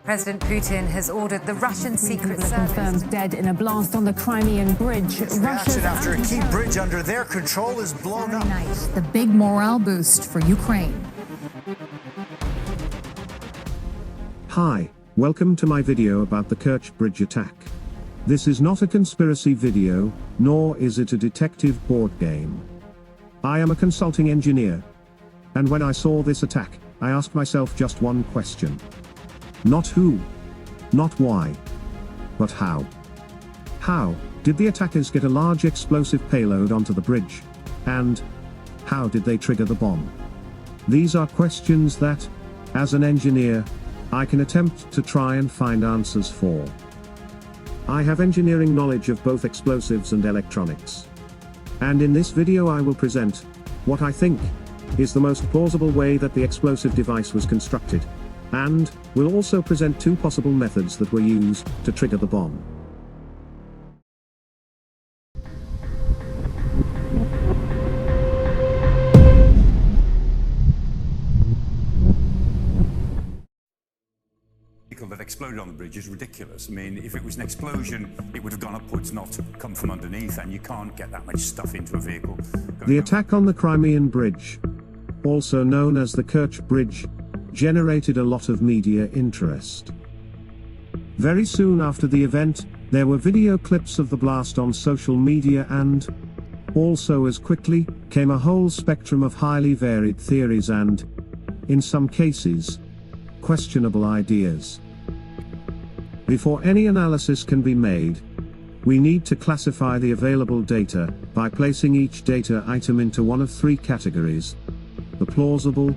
President Putin has ordered the Russian Secret Service confirmed dead in a blast on the Crimean Bridge. Reaction after a key bridge under their control is blown up. The big morale boost for Ukraine. Hi, welcome to my video about the Kerch Bridge attack. This is not a conspiracy video, nor is it a detective board game. I am a consulting engineer. And when I saw this attack, I asked myself just one question. Not who, not why, but how. How did the attackers get a large explosive payload onto the bridge? And how did they trigger the bomb? These are questions that, as an engineer, I can attempt to try and find answers for. I have engineering knowledge of both explosives and electronics. And in this video I will present what I think is the most plausible way that the explosive device was constructed, and will also present two possible methods that were used to trigger the bomb. That exploded on the bridge is ridiculous. I mean, if it was an explosion, it would have gone upwards, not come from underneath, and you can't get that much stuff into a vehicle. The attack on the Crimean Bridge, also known as the Kerch Bridge, generated a lot of media interest. Very soon after the event, there were video clips of the blast on social media, and also as quickly came a whole spectrum of highly varied theories and, in some cases, questionable ideas. Before any analysis can be made, we need to classify the available data by placing each data item into one of three categories: the plausible,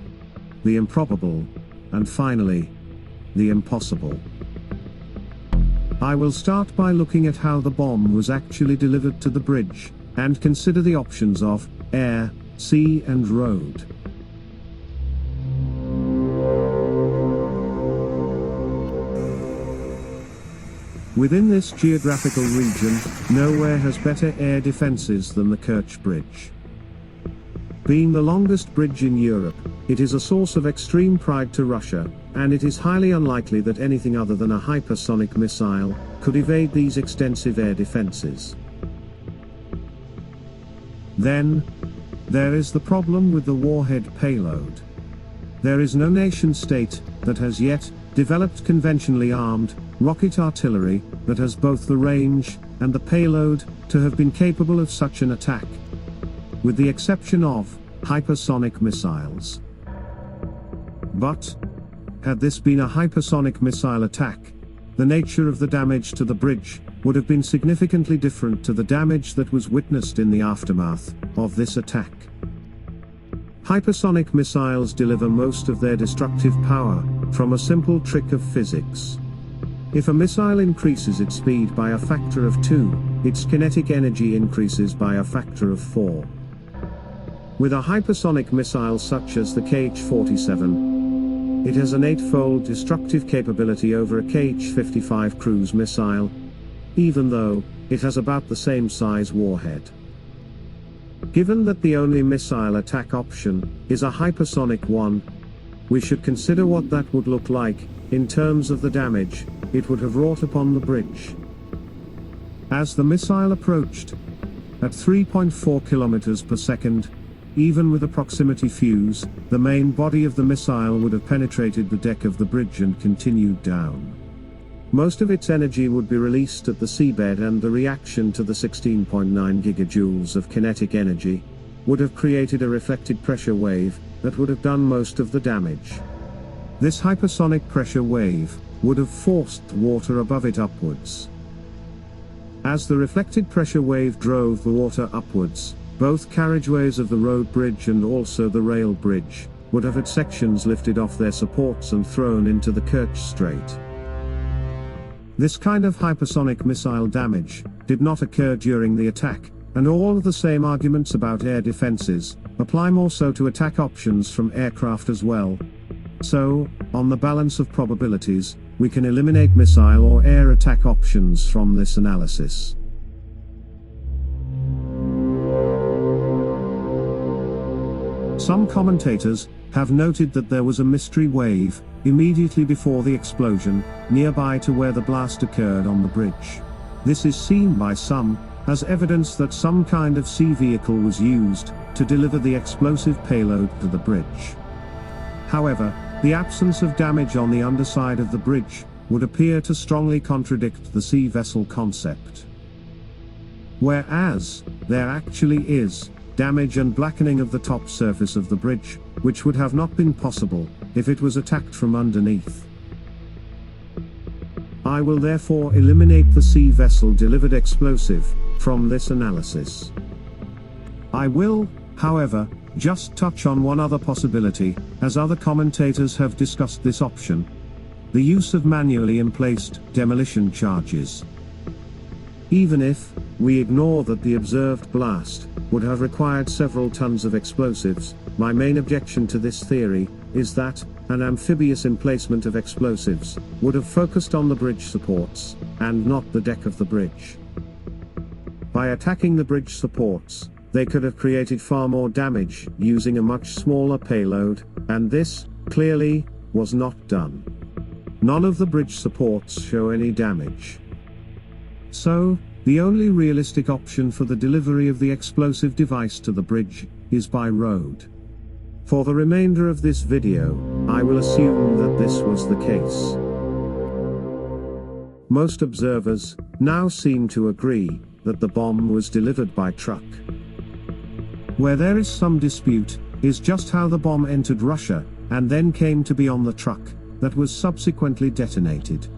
the improbable, and finally, the impossible. I will start by looking at how the bomb was actually delivered to the bridge, and consider the options of air, sea, and road. Within this geographical region, nowhere has better air defenses than the Kerch Bridge. Being the longest bridge in Europe, it is a source of extreme pride to Russia, and it is highly unlikely that anything other than a hypersonic missile could evade these extensive air defenses. Then, there is the problem with the warhead payload. There is no nation-state that has yet developed conventionally armed rocket artillery that has both the range and the payload to have been capable of such an attack, with the exception of hypersonic missiles. But, had this been a hypersonic missile attack, the nature of the damage to the bridge would have been significantly different to the damage that was witnessed in the aftermath of this attack. Hypersonic missiles deliver most of their destructive power from a simple trick of physics. If a missile increases its speed by a factor of 2, its kinetic energy increases by a factor of 4. With a hypersonic missile such as the Kh-47, it has an 8-fold destructive capability over a Kh-55 cruise missile, even though it has about the same size warhead. Given that the only missile attack option is a hypersonic one, we should consider what that would look like in terms of the damage it would have wrought upon the bridge. As the missile approached at 3.4 kilometers per second, even with a proximity fuse, the main body of the missile would have penetrated the deck of the bridge and continued down. Most of its energy would be released at the seabed, and the reaction to the 16.9 gigajoules of kinetic energy would have created a reflected pressure wave that would have done most of the damage. This hypersonic pressure wave would have forced water above it upwards. As the reflected pressure wave drove the water upwards, both carriageways of the road bridge and also the rail bridge would have had sections lifted off their supports and thrown into the Kerch Strait. This kind of hypersonic missile damage did not occur during the attack, and all of the same arguments about air defenses apply more so to attack options from aircraft as well. So, on the balance of probabilities, we can eliminate missile or air attack options from this analysis. Some commentators have noted that there was a mystery wave immediately before the explosion, nearby to where the blast occurred on the bridge. This is seen by some as evidence that some kind of sea vehicle was used to deliver the explosive payload to the bridge. However, the absence of damage on the underside of the bridge would appear to strongly contradict the sea vessel concept. Whereas, there actually is damage and blackening of the top surface of the bridge, which would have not been possible if it was attacked from underneath. I will therefore eliminate the sea vessel delivered explosive from this analysis. I will, however, just touch on one other possibility, as other commentators have discussed this option: the use of manually emplaced demolition charges. Even if we ignore that the observed blast would have required several tons of explosives, my main objection to this theory is that an amphibious emplacement of explosives would have focused on the bridge supports, and not the deck of the bridge. By attacking the bridge supports, they could have created far more damage using a much smaller payload, and this, clearly, was not done. None of the bridge supports show any damage. So, the only realistic option for the delivery of the explosive device to the bridge is by road. For the remainder of this video, I will assume that this was the case. Most observers now seem to agree that the bomb was delivered by truck. Where there is some dispute is just how the bomb entered Russia and then came to be on the truck that was subsequently detonated.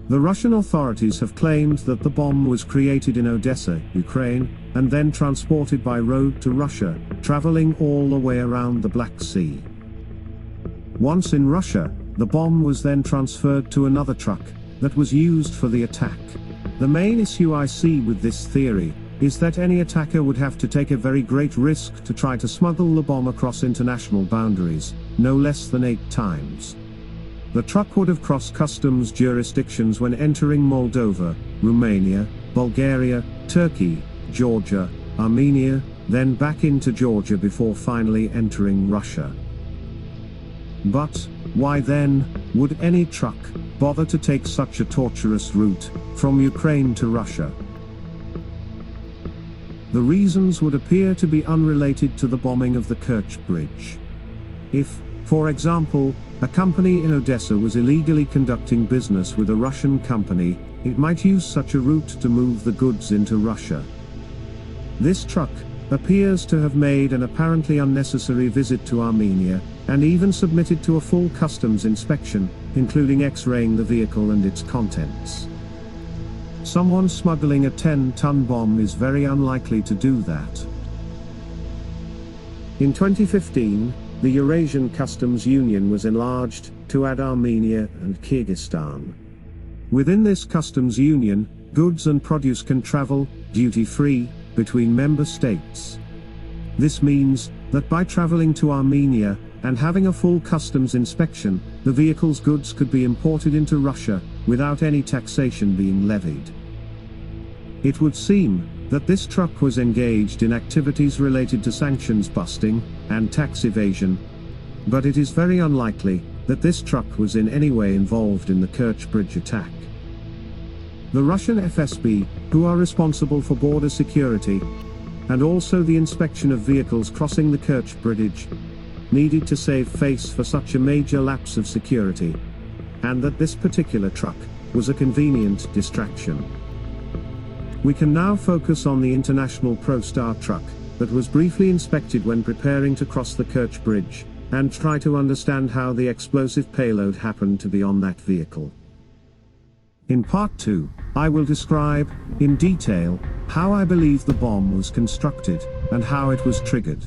The Russian authorities have claimed that the bomb was created in Odessa, Ukraine, and then transported by road to Russia, traveling all the way around the Black Sea. Once in Russia, the bomb was then transferred to another truck that was used for the attack. The main issue I see with this theory is that any attacker would have to take a very great risk to try to smuggle the bomb across international boundaries, no less than 8 times. The truck would have crossed customs jurisdictions when entering Moldova, Romania, Bulgaria, Turkey, Georgia, Armenia, then back into Georgia before finally entering Russia. But why then would any truck bother to take such a tortuous route from Ukraine to Russia? The reasons would appear to be unrelated to the bombing of the Kerch Bridge. If, for example, a company in Odessa was illegally conducting business with a Russian company, it might use such a route to move the goods into Russia. This truck appears to have made an apparently unnecessary visit to Armenia, and even submitted to a full customs inspection, including X-raying the vehicle and its contents. Someone smuggling a 10-ton bomb is very unlikely to do that. In 2015, the Eurasian Customs Union was enlarged to add Armenia and Kyrgyzstan. Within this customs union, goods and produce can travel, duty-free, between member states. This means that by traveling to Armenia and having a full customs inspection, the vehicle's goods could be imported into Russia without any taxation being levied. It would seem that this truck was engaged in activities related to sanctions busting and tax evasion, but it is very unlikely that this truck was in any way involved in the Kerch Bridge attack. The Russian FSB, who are responsible for border security and also the inspection of vehicles crossing the Kerch Bridge, needed to save face for such a major lapse of security, and that this particular truck was a convenient distraction. We can now focus on the International ProStar truck that was briefly inspected when preparing to cross the Kerch Bridge, and try to understand how the explosive payload happened to be on that vehicle. In part 2, I will describe, in detail, how I believe the bomb was constructed, and how it was triggered.